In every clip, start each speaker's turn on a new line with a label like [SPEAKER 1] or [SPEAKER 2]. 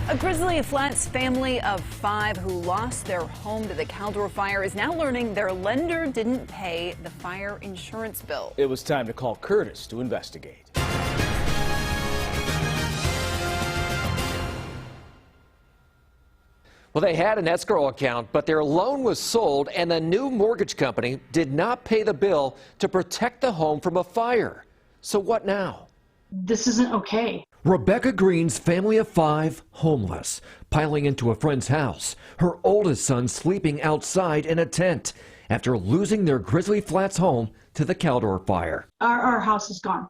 [SPEAKER 1] A Grizzly Flats family of 5 who lost their home to the Caldor Fire is now learning their lender didn't pay the fire insurance bill.
[SPEAKER 2] It was time to call Curtis to investigate.
[SPEAKER 3] Well, they had an escrow account, but their loan was sold and the new mortgage company did not pay the bill to protect the home from a fire. So what now?
[SPEAKER 4] This isn't okay.
[SPEAKER 5] Rebecca Green's family of 5 homeless, piling into a friend's house. Her oldest son sleeping outside in a tent after losing their Grizzly Flats home to the Caldor Fire.
[SPEAKER 4] Our house is gone.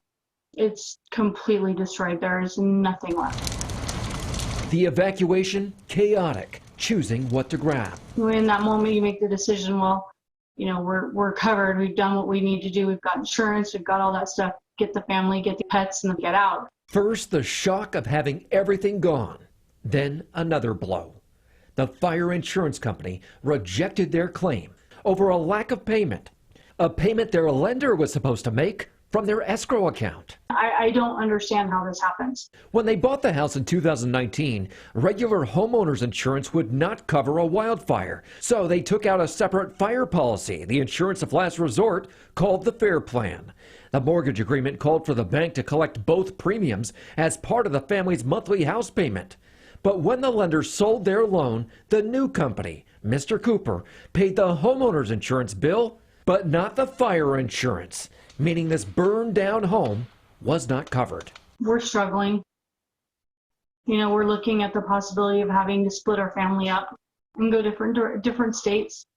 [SPEAKER 4] It's completely destroyed. There is nothing left.
[SPEAKER 5] The evacuation chaotic, choosing what to grab.
[SPEAKER 4] In that moment, you make the decision, well, you know, we're covered. We've done what we need to do. We've got insurance. We've got all that stuff. Get the family, get the pets, and get out.
[SPEAKER 5] First, the shock of having everything gone. Then another blow. The fire insurance company rejected their claim over a lack of payment. A payment their lender was supposed to make from their escrow account.
[SPEAKER 4] I don't understand how this happens.
[SPEAKER 5] When they bought the house in 2019, regular homeowners insurance would not cover a wildfire. So they took out a separate fire policy, the insurance of last resort, called the FAIR Plan. The mortgage agreement called for the bank to collect both premiums as part of the family's monthly house payment. But when the lender sold their loan, the new company, Mr. Cooper, paid the homeowner's insurance bill, but not the fire insurance, meaning this burned down home was not covered.
[SPEAKER 4] We're struggling. You know, we're looking at the possibility of having to split our family up and go different states.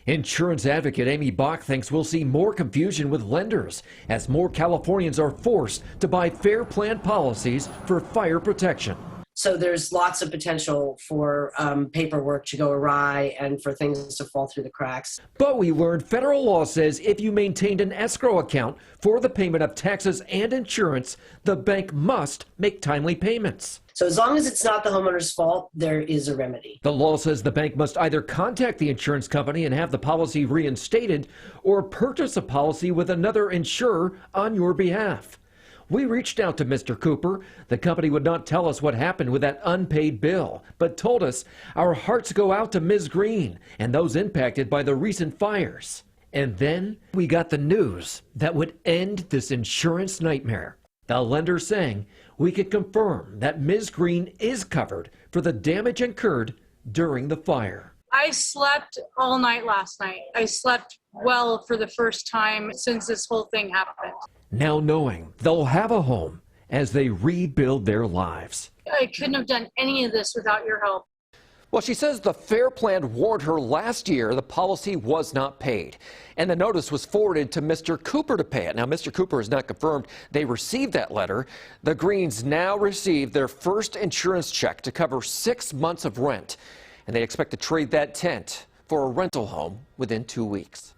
[SPEAKER 5] Insurance advocate Amy Bach thinks we'll see more confusion with lenders as more Californians are forced to buy FAIR Plan policies for fire protection.
[SPEAKER 6] So there's lots of potential for paperwork to go awry and for things to fall through the cracks.
[SPEAKER 5] But we learned federal law says if you maintained an escrow account for the payment of taxes and insurance, the bank must make timely payments.
[SPEAKER 6] So as long as it's not the homeowner's fault, there is a remedy.
[SPEAKER 5] The law says the bank must either contact the insurance company and have the policy reinstated or purchase a policy with another insurer on your behalf. We reached out to Mr. Cooper. The company would not tell us what happened with that unpaid bill, but told us our hearts go out to Ms. Green and those impacted by the recent fires. And then we got the news that would end this insurance nightmare. The lender saying we could confirm that Ms. Green is covered for the damage incurred during the fire.
[SPEAKER 7] I slept all night last night. I slept well for the first time since this whole thing happened.
[SPEAKER 5] Now knowing they'll have a home as they rebuild their lives.
[SPEAKER 7] I couldn't have done any of this without your help.
[SPEAKER 3] Well, she says the FAIR Plan warned her last year the policy was not paid, and the notice was forwarded to Mr. Cooper to pay it. Now, Mr. Cooper has not confirmed they received that letter. The Greens now received their first insurance check to cover 6 months of rent, and they expect to trade that tent for a rental home within 2 weeks.